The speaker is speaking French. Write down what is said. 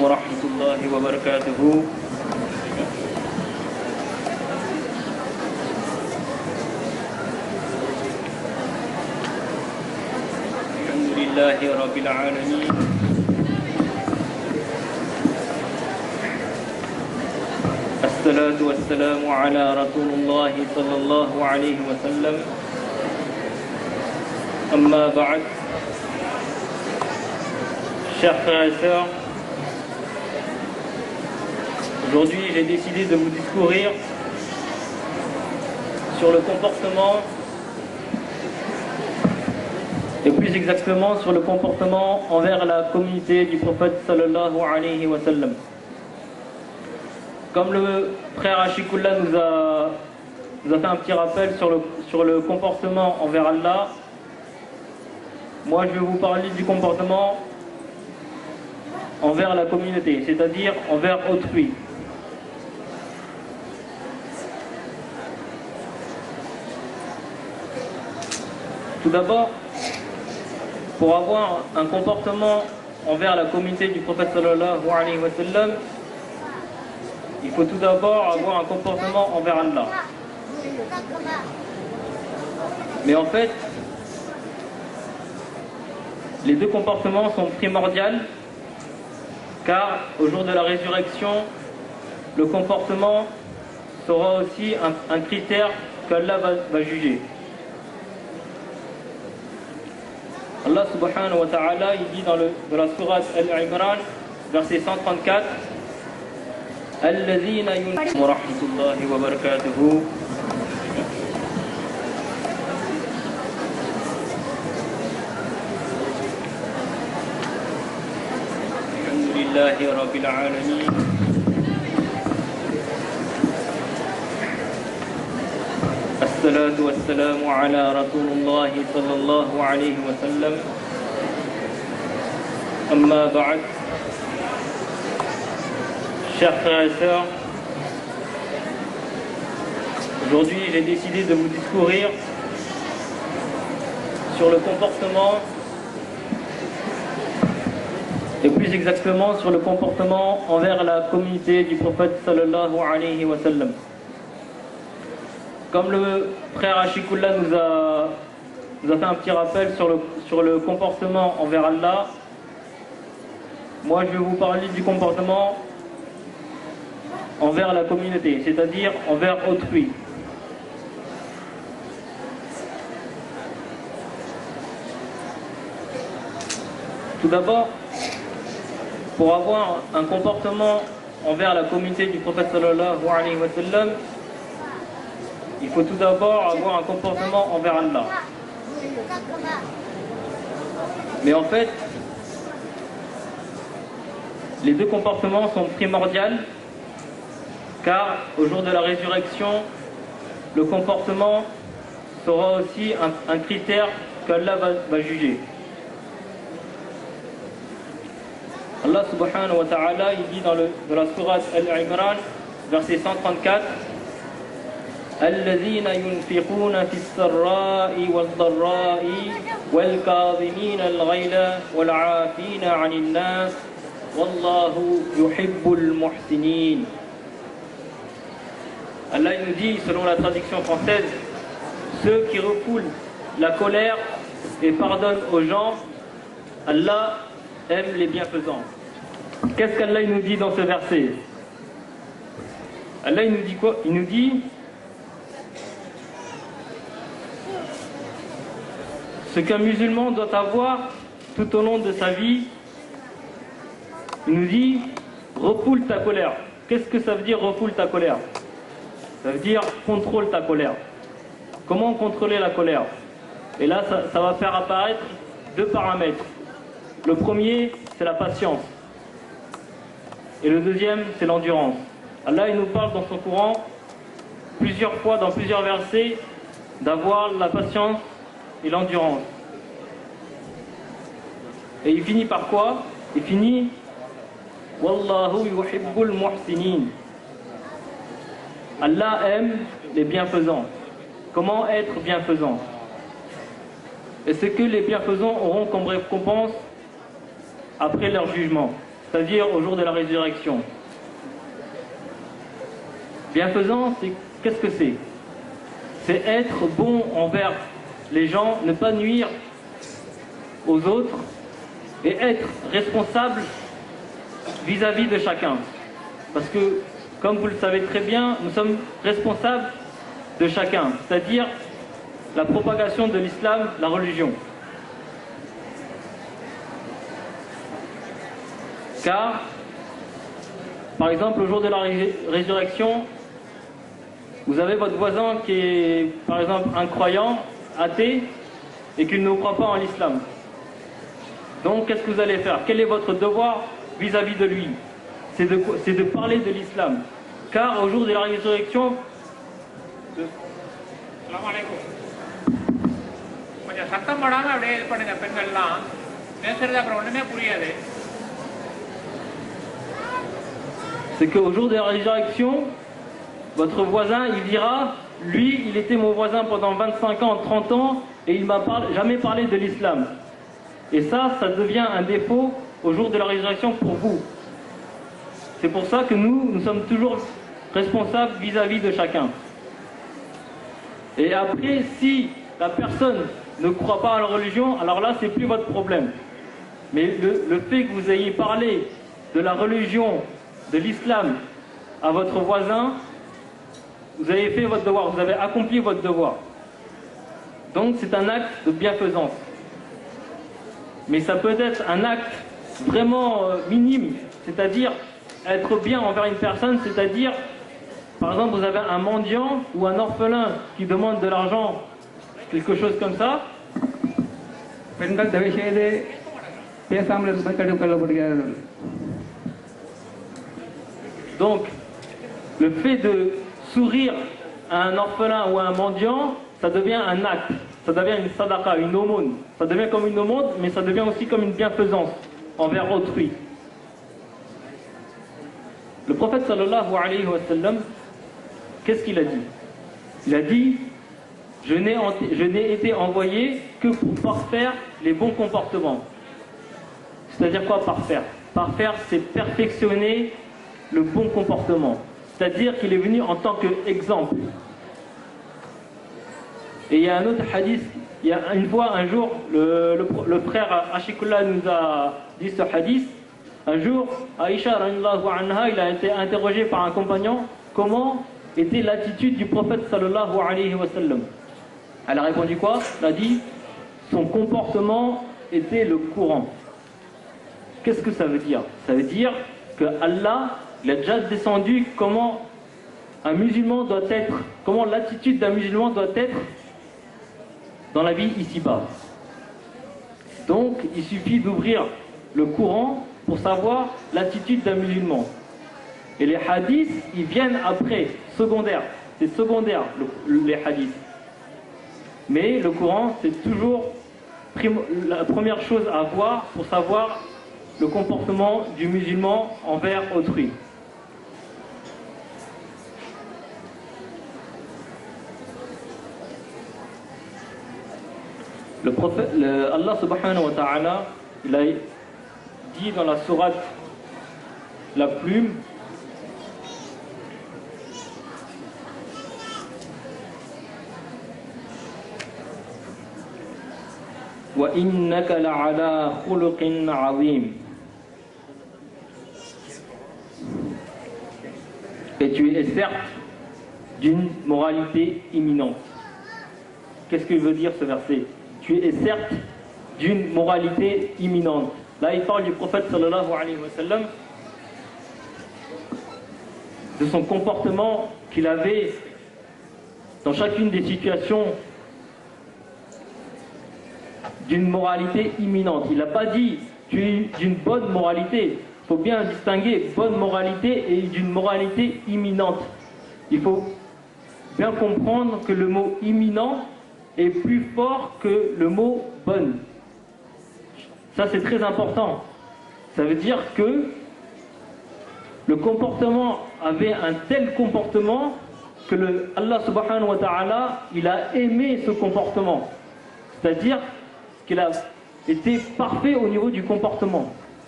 ورحمة الله وبركاته. الحمد لله رب العالمين، الصلاة والسلام على رسول الله صلى الله عليه وسلم. أما بعد، chers frères et sœurs, aujourd'hui j'ai décidé de vous discourir sur le comportement, et plus exactement sur le comportement envers la communauté du prophète sallallahu alayhi wa sallam. Comme le frère Ashikullah nous a fait un petit rappel sur le comportement envers Allah, moi je vais vous parler du comportement envers la communauté, c'est-à-dire envers autrui. Tout d'abord, pour avoir un comportement envers la communauté du prophète sallallahu alayhi wa sallam, il faut tout d'abord avoir un comportement envers Allah. Mais en fait, les deux comportements sont primordiaux, car au jour de la résurrection, le comportement sera aussi un critère qu'Allah va juger. Allah subhanahu wa ta'ala, il dit dans la sourate Al-Imran, verset 134, الذين ينفقون ورحمة الله وبركاته. الحمد لله رب العالمين، الصلاة والسلام على رسول الله صلى الله عليه وسلم. أما بعد، chers frères et sœurs, aujourd'hui j'ai décidé de vous discourir sur le comportement, et plus exactement sur le comportement envers la communauté du prophète sallallahu alayhi wa sallam. Comme le frère Ashikullah nous a fait un petit rappel sur le comportement envers Allah, moi je vais vous parler du comportement envers la communauté, c'est-à-dire envers autrui. Tout d'abord, pour avoir un comportement envers la communauté du prophète sallallahu alayhi wa sallam, il faut tout d'abord avoir un comportement envers Allah. Mais en fait, les deux comportements sont primordiaux, car au jour de la résurrection, le comportement sera aussi un critère qu'Allah va juger. Allah subhanahu wa ta'ala, il dit dans la sourate Al-Imran, verset 134, الذين ينفقون في السراء والضراء والكاظمين الغيظ والعافين عن الناس والله يحب المحسنين. Allah nous dit, selon la traduction française, ceux qui refoulent la colère et pardonnent aux gens, Allah aime les bienfaisants. Qu'est-ce qu'Allah nous dit dans ce verset? Allah il nous dit quoi? Il nous dit ce qu'un musulman doit avoir tout au long de sa vie. Il nous dit refoule ta colère. Qu'est-ce que ça veut dire refoule ta colère? Ça veut dire contrôle ta colère. Comment contrôler la colère? Et là, ça va faire apparaître deux paramètres. Le premier, c'est la patience. Et le deuxième, c'est l'endurance. Allah, il nous parle dans son Coran, plusieurs fois, dans plusieurs versets, d'avoir la patience et l'endurance. Et il finit par quoi? Il finit Wallahu yuhibbul muhsinin. Allah aime les bienfaisants. Comment être bienfaisant? Et ce que les bienfaisants auront comme récompense après leur jugement. c'est-à-dire au jour de la résurrection. Bienfaisant, qu'est-ce que c'est? C'est être bon envers les gens, ne pas nuire aux autres et être responsable vis-à-vis de chacun. Parce que, comme vous le savez très bien, nous sommes responsables de chacun, c'est-à-dire la propagation de l'islam, la religion. Car, par exemple, au jour de la résurrection, vous avez votre voisin qui est, par exemple, un croyant, athée, et qui ne croit pas en l'islam. Donc, qu'est-ce que vous allez faire? Quel est votre devoir vis-à-vis de lui? C'est de parler de l'islam. Car au jour de la résurrection... C'est qu'au jour de la résurrection, votre voisin, il dira, lui, il était mon voisin pendant 25 ans, 30 ans, et il m'a jamais parlé de l'islam. Et ça devient un défaut au jour de la résurrection pour vous. C'est pour ça que nous sommes toujours responsables vis-à-vis de chacun. Et après, si la personne ne croit pas à la religion, alors là, c'est plus votre problème. Mais le fait que vous ayez parlé de la religion, de l'islam à votre voisin, vous avez fait votre devoir, vous avez accompli votre devoir. Donc c'est un acte de bienfaisance. Mais ça peut être un acte vraiment minime, c'est-à-dire être bien envers une personne, c'est-à-dire, par exemple, vous avez un mendiant ou un orphelin qui demande de l'argent, quelque chose comme ça. Donc, le fait de sourire à un orphelin ou à un mendiant, ça devient un acte, ça devient une sadaqa, une aumône. Ça devient comme une aumône, mais ça devient aussi comme une bienfaisance envers autrui. Le prophète sallallahu alayhi wa sallam, qu'est-ce qu'il a dit? Il a dit, je n'ai été envoyé que pour parfaire les bons comportements. C'est-à-dire quoi parfaire? Parfaire, c'est perfectionner le bon comportement. C'est-à-dire qu'il est venu en tant qu'exemple. Et il y a un autre hadith, il y a une fois, un jour, le frère Ashikullah nous a dit ce hadith. Un jour, Aïcha, il a été interrogé par un compagnon, comment était l'attitude du prophète sallallahu alayhi wa sallam. Elle a répondu quoi? Elle a dit, son comportement était le courant. Qu'est-ce que ça veut dire? Ça veut dire que Allah, il a déjà descendu comment un musulman doit être, comment l'attitude d'un musulman doit être dans la vie ici-bas. Donc, il suffit d'ouvrir le Coran pour savoir l'attitude d'un musulman. Et les hadiths, ils viennent après, secondaire. C'est secondaire, les hadiths. Mais le Coran, c'est toujours la première chose à voir pour savoir le comportement du musulman envers autrui. Le prophète, Allah subhanahu wa ta'ala, il a dit dans la sourate La Plume, wa innaka la'ala khuluqin 'azim. Et tu es certes d'une moralité imminente. Qu'est-ce que veut dire ce verset? Tu es certes d'une moralité imminente. Là, il parle du prophète sallallahu alayhi wa sallam, de son comportement qu'il avait dans chacune des situations, d'une moralité imminente. Il n'a pas dit tu es d'une bonne moralité. Il faut bien distinguer bonne moralité et d'une moralité imminente. Il faut bien comprendre que le mot imminent est plus fort que le mot bonne. Ça, c'est très important. Ça veut dire que le comportement avait un tel comportement que Allah subhanahu wa ta'ala, il a aimé ce comportement. C'est-à-dire qu'il a été parfait au niveau du comportement.